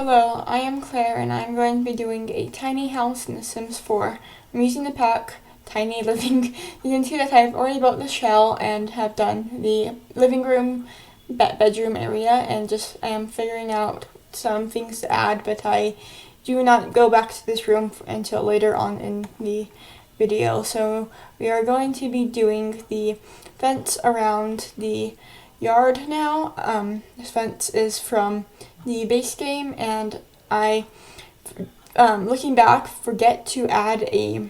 Hello, I am Claire and I'm going to be doing a tiny house in The Sims 4. I'm using the pack Tiny Living. You can see that I've already built the shell and have done the living room, bedroom area, and I am figuring out some things to add, but I do not go back to this room until later on in the video. So we are going to be doing the fence around the yard now. This fence is from the base game, and I, looking back, forget to add a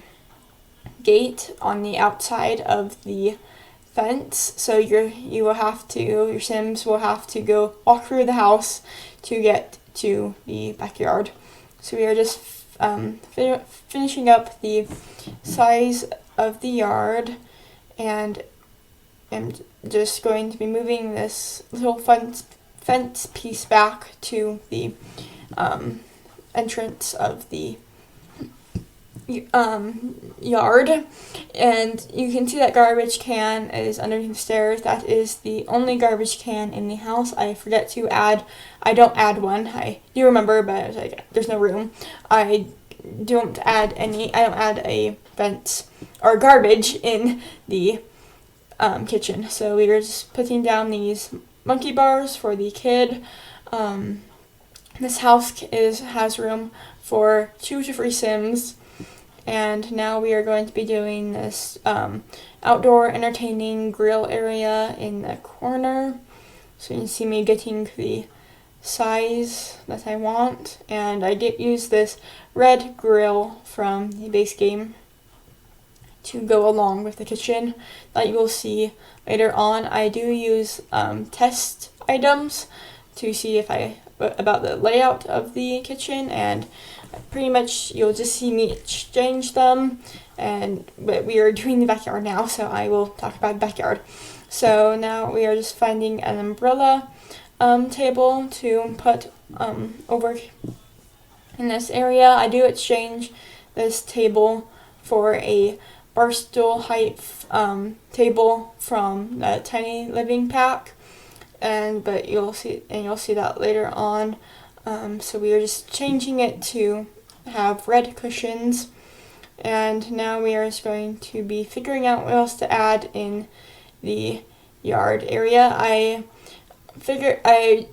gate on the outside of the fence. So your Sims will have to go walk through the house to get to the backyard. So we are just finishing up the size of the yard, and I'm just going to be moving this little fence piece back to the entrance of the yard. And you can see that garbage can is underneath the stairs. That is the only garbage can in the house. I don't add one. I do remember, but I was like, there's no room. I don't add a fence or garbage in the kitchen. So we were just putting down these monkey bars for the kid. This house has room for 2 to 3 Sims, and now we are going to be doing this outdoor entertaining grill area in the corner. So you can see me getting the size that I want, and I use this red grill from the base game to go along with the kitchen that you will see later on. I do use test items to see about the layout of the kitchen, and pretty much you'll just see me exchange them. But we are doing the backyard now, so I will talk about the backyard. So now we are just finding an umbrella table to put over in this area. I do exchange this table for a barstool height table from the Tiny Living pack, but you'll see that later on. So we are just changing it to have red cushions, and now we are just going to be figuring out what else to add in the yard area. I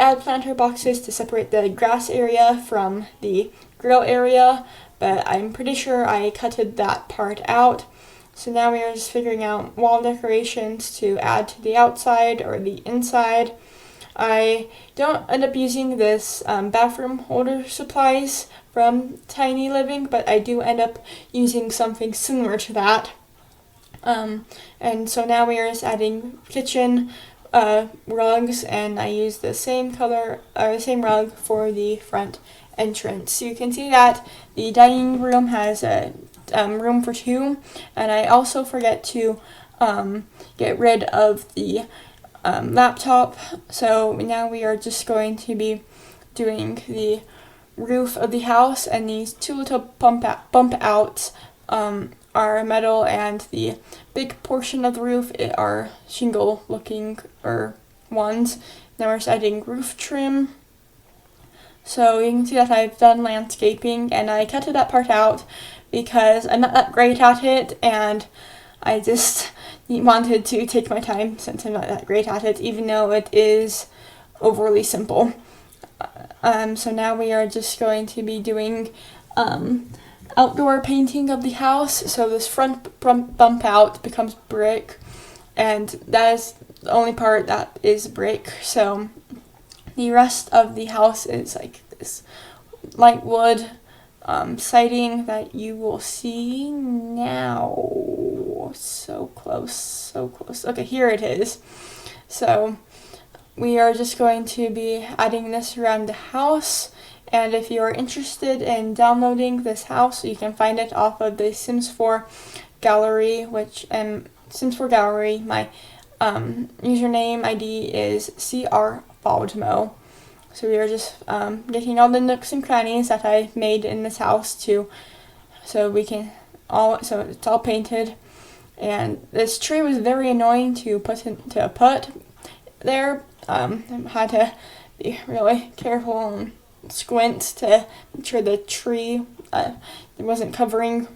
add planter boxes to separate the grass area from the grill area, but I'm pretty sure I cutted that part out. So now we are just figuring out wall decorations to add to the outside or the inside. I don't end up using this bathroom holder supplies from Tiny Living, but I do end up using something similar to that. And so now we are just adding kitchen rugs, and I use the same rug for the front entrance. So you can see that the dining room has a room for 2, and I also forget to get rid of the laptop. So now we are just going to be doing the roof of the house, and these 2 little bump outs are metal, and the big portion of the roof are shingle looking ones. Now we're just adding roof trim. So you can see that I've done landscaping, and I cut that part out because I'm not that great at it, and I just wanted to take my time since I'm not that great at it, even though it is overly simple. So now we are just going to be doing outdoor painting of the house. So this front bump out becomes brick, and that is the only part that is brick. So the rest of the house is like this light wood siding that you will see now. So close. Okay, here it is. So we are just going to be adding this around the house, and if you are interested in downloading this house, you can find it off of the Sims 4 gallery, Sims 4 gallery. My username ID is CR Baldmo. So we are just getting all the nooks and crannies that I've made in this house so it's all painted. And this tree was very annoying to put there. I had to be really careful and squint to make sure the tree it wasn't covering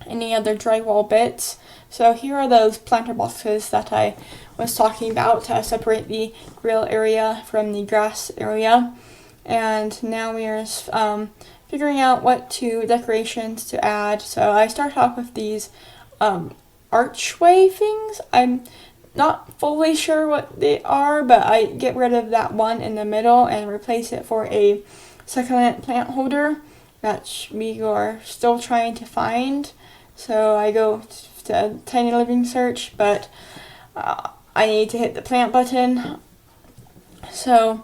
any other drywall bits. So here are those planter boxes that I was talking about to separate the grill area from the grass area. And now we are figuring out what decorations to add. So I start off with these archway things. I'm not fully sure what they are, but I get rid of that one in the middle and replace it for a succulent plant holder that we are still trying to find. So I go to Tiny Living search, but I need to hit the plant button. So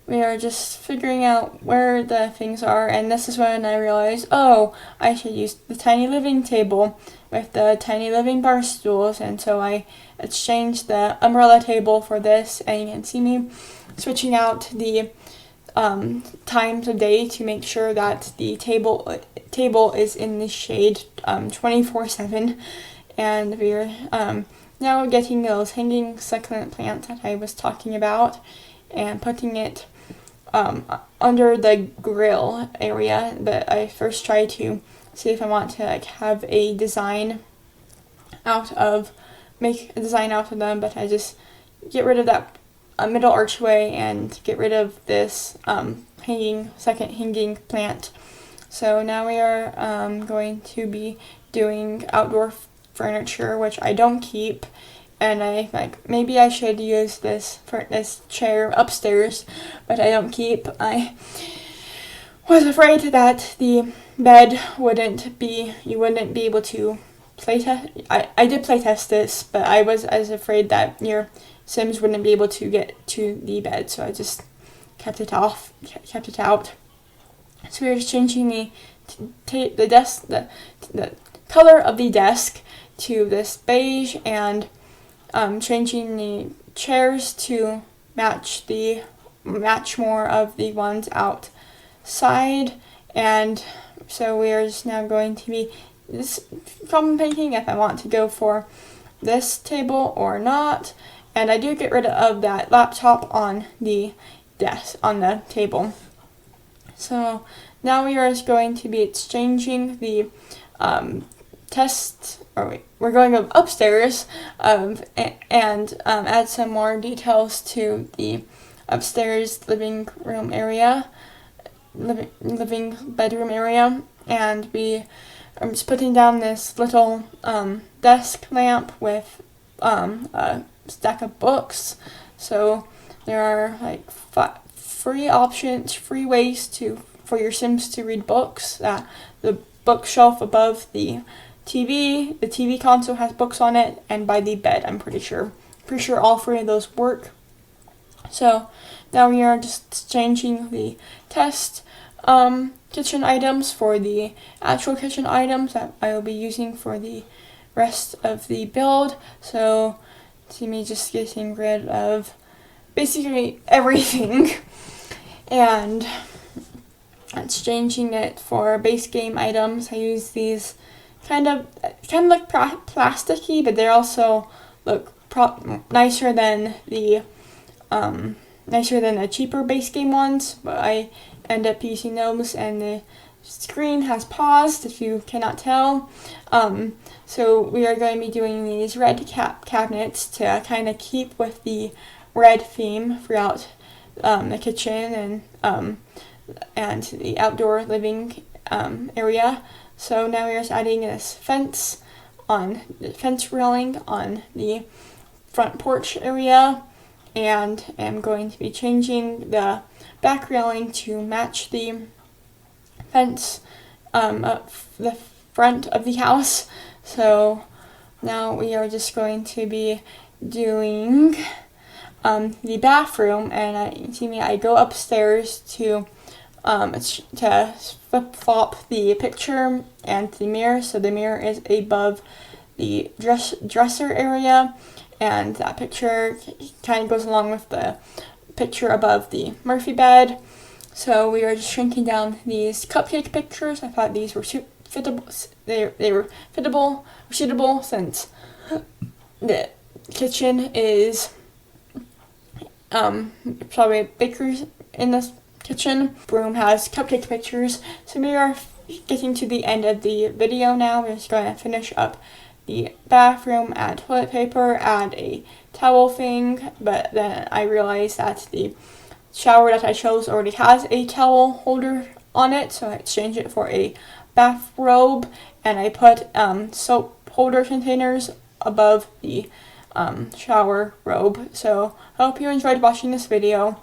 we are just figuring out where the things are, and this is when I realized, oh, I should use the Tiny Living table with the Tiny Living bar stools, and so I exchanged the umbrella table for this, and you can see me switching out the times of day to make sure that the table is in the shade 24/7, and we're now getting those hanging succulent plants that I was talking about and putting it under the grill area. But I first try to see if I want to have a design make a design out of them, but I just get rid of that middle archway and get rid of this second hanging plant. So now we are going to be doing outdoor furniture, which I don't keep, and I maybe I should use this chair upstairs, but I don't keep. I was afraid that the bed you wouldn't be able to playtest. I did playtest this, but I was afraid that your Sims wouldn't be able to get to the bed, so I just kept it out. So we're just changing the color of the desk to this beige, and changing the chairs to match more of the ones outside. And so we are just now going to be contemplating if I want to go for this table or not. And I do get rid of that laptop on the desk, on the table. So now we are just going to be exchanging the we're going upstairs and add some more details to the upstairs living bedroom area, and I'm just putting down this little desk lamp with a stack of books. So there are free ways for your Sims to read books. The bookshelf above the TV console has books on it, and by the bed, I'm pretty sure all three of those work. So now we are just changing the test kitchen items for the actual kitchen items that I will be using for the rest of the build. So see me just getting rid of basically everything and exchanging it for base game items. I use these kind of look plasticky, but they also look nicer than the cheaper base game ones. But I end up using those, and the screen has paused if you cannot tell. So we are going to be doing these red cabinets to kind of keep with the red theme throughout the kitchen and the outdoor living area. So now we're just adding this fence railing on the front porch area, and I'm going to be changing the back railing to match the fence up the front of the house. So now we are just going to be doing the bathroom, and I go upstairs to flip-flop the picture and the mirror. So the mirror is above the dresser area, and that picture kind of goes along with the picture above the Murphy bed. So we are just shrinking down these cupcake pictures. I thought these were fittable. They were suitable since the kitchen is probably a baker's in this kitchen. Broom has cupcake pictures. So we are getting to the end of the video now. We're just going to finish up the bathroom, add toilet paper, add a towel thing, but then I realized that the shower that I chose already has a towel holder on it, so I exchanged it for a bathrobe, and I put soap holder containers above the shower robe. So I hope you enjoyed watching this video.